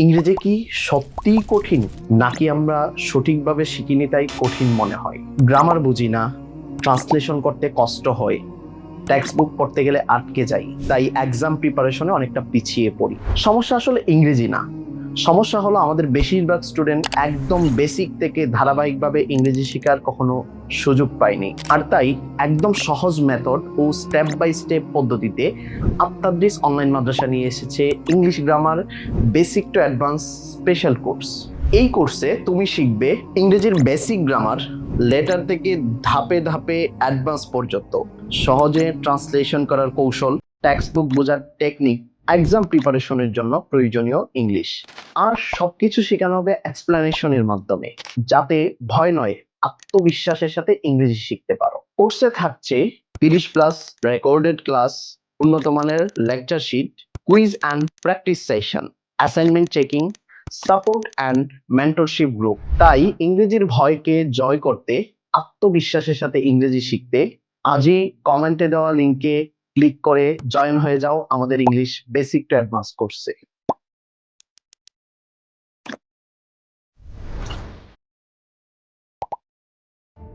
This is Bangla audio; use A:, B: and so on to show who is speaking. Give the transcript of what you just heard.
A: ইংরেজি কি সত্যিই কঠিন, নাকি আমরা সঠিকভাবে শিখিনি তাই কঠিন মনে হয়? গ্রামার বুঝি না, ট্রান্সলেশন করতে কষ্ট হয়, টেক্সট বুক পড়তে গেলে আটকে যাই, তাই এক্সাম প্রিপারেশনে অনেকটা পিছিয়ে পড়ি। সমস্যা আসলে ইংরেজি না, সমস্যা হলো আমাদের বেশিরভাগ স্টুডেন্ট একদম বেসিক থেকে ধারাবাহিকভাবে ইংরেজি শেখার কখনো সুযোগ পায়নি। আর তাই একদম সহজ মেথড ও স্টেপ বাই স্টেপ পদ্ধতিতে আত্মাদ্রিস অনলাইন মাদ্রাসা নিয়ে এসেছে English grammar basic to advance special course. এই কোর্সে তুমি শিখবে ইংরেজির বেসিক গ্রামার, লেটার থেকে ধাপে ধাপে অ্যাডভান্স পর্যন্ত, সহজে ট্রান্সলেশন করার কৌশল, টেক্সট বুক বোঝার টেকনিক, এক্সাম প্রিপারেশনের জন্য প্রয়োজনীয় ইংলিশ। আর সবকিছু শেখানো হবে এক্সপ্লেনেশনের মাধ্যমে, যাতে ভয় নয়, আত্মবিশ্বাসের সাথে ইংরেজি শিখতে পারো। কোর্সে থাকছে 30+ রেকর্ডেড ক্লাস, উন্নত মানের lecture sheet, quiz and practice session, assignment checking, support and mentorship group. তাই ইংরেজির ভয়কে জয় করতে, আত্মবিশ্বাসের সাথে ইংরেজি শিখতে আজই কমেন্টে দেওয়া লিংকে ক্লিক করে জয়েন হয়ে যাও আমাদের ইংলিশ বেসিক টু অ্যাডভান্স কোর্সে।